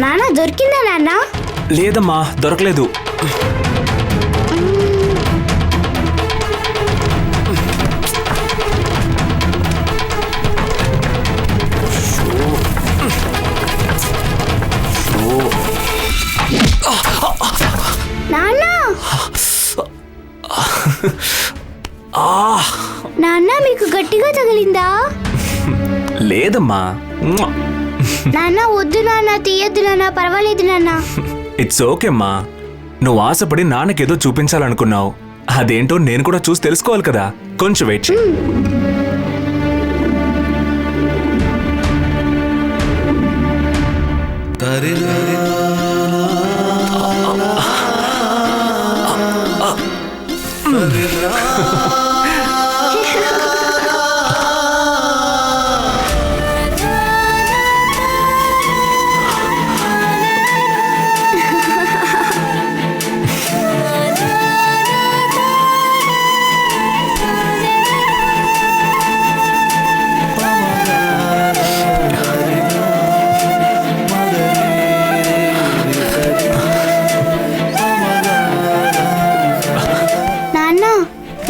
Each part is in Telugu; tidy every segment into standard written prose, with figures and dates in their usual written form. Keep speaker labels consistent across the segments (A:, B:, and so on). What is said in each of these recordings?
A: నాన్న దొరికిందా నాన్న?
B: లేదమ్మా, దొరకలేదు.
A: నాన్న నాన్న మీకు గట్టిగా తగిలిందా?
B: లేదమ్మా.
A: నాన్న వద్దు నాన్న, తీయద్దు నాన్న, పర్వాలేదు నాన్న.
B: ఇట్స్ ఓకే అమ్మా. నువ్వు ఆశపడి నాన్నకేదో చూపించాలనుకున్నావు. అదేంటో నేను కూడా చూసి తెలుసుకోవాలి కదా. కొంచెం వెయిట్ చేయి.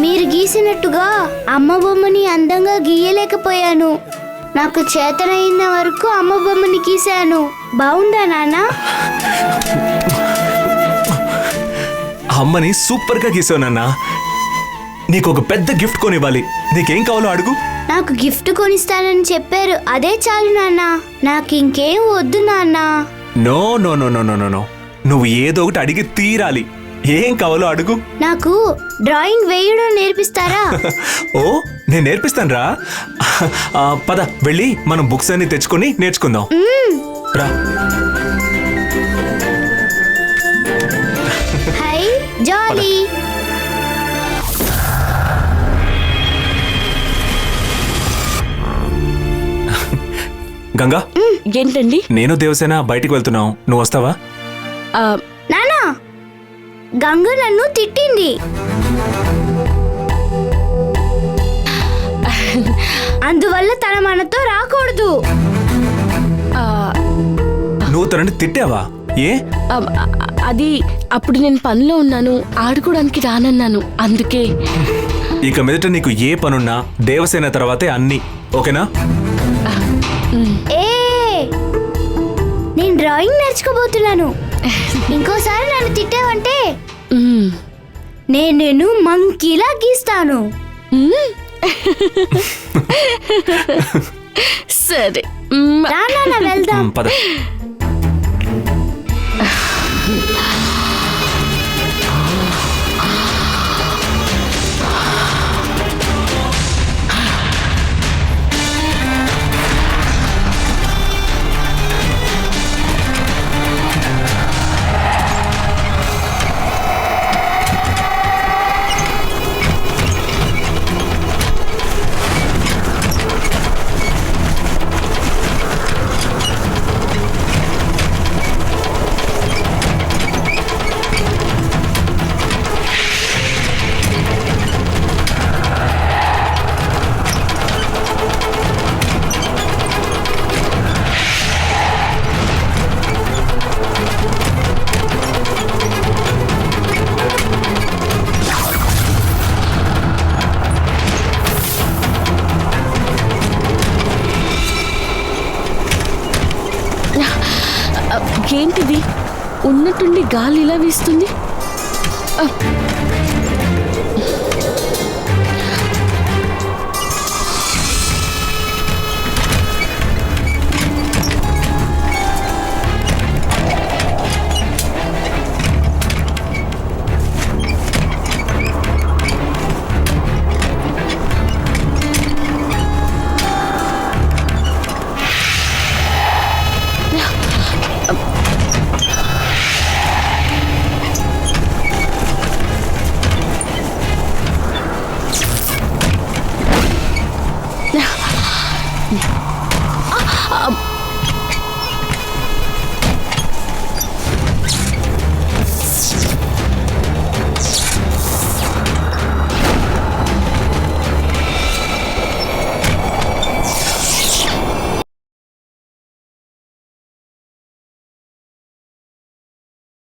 A: మీరు గీసినట్టుగా అమ్మ బొమ్మని అందంగా గీయలేకపోయాను. నాకు చేతనైన వరకు అమ్మ బొమ్మని గీశాను. బాగుందా నాన్న?
B: అమ్మని సూపర్ గా గీసావు నాన్న. నీకు ఒక పెద్ద గిఫ్ట్ కొనివ్వాలి. నీకేం కావాలో అడుగు.
A: నాకు గిఫ్ట్ కొనిస్తానని చెప్పారు, అదే చాలు నాన్న. నాకు ఇంకేం వద్దు నాన్న.
B: No no no no no no, నువ్వు ఏదో ఒకటి అడిగి తీరాలి. ఏం కావాలో అడుగు.
A: నాకు డ్రాయింగ్ వేయడం నేర్పిస్తారా?
B: ఓ, నేను నేర్పిస్తాను రా. పద వెళ్ళి మనం బుక్స్ అన్ని తెచ్చుకొని నేర్చుకుందాం రా.
A: హై జాలీ.
B: గంగా,
C: ఏంటండి?
B: నేను దేవసేన బయటికి వెళ్తున్నాం, నువ్వు వస్తావా?
A: నానా, గంగ నన్ను తిట్టింది. అందువల్ల తన మనతో రాకూడదు.
B: నువ్వు తనని తిట్టావా? ఏ?
C: అది అప్పుడు నేను పనిలో ఉన్నాను, ఆడుకోవడానికి రానన్నాను, అందుకే.
B: ఇక మీదట నీకు ఏ పనున్నా దేవసేన తర్వాతే అన్ని, ఓకేనా?
A: ఏ, నేను డ్రాయింగ్ నేర్చుకోబోతున్నాను. ఇంకోసారి నన్ను తిట్టావంటే నేను మంకీలా గీస్తాను.
C: సరే
A: నాన్న వెళ్దాం.
B: పద.
C: ఏంటిది? ఉన్నట్టుండి గాలి ఇలా వీస్తుంది.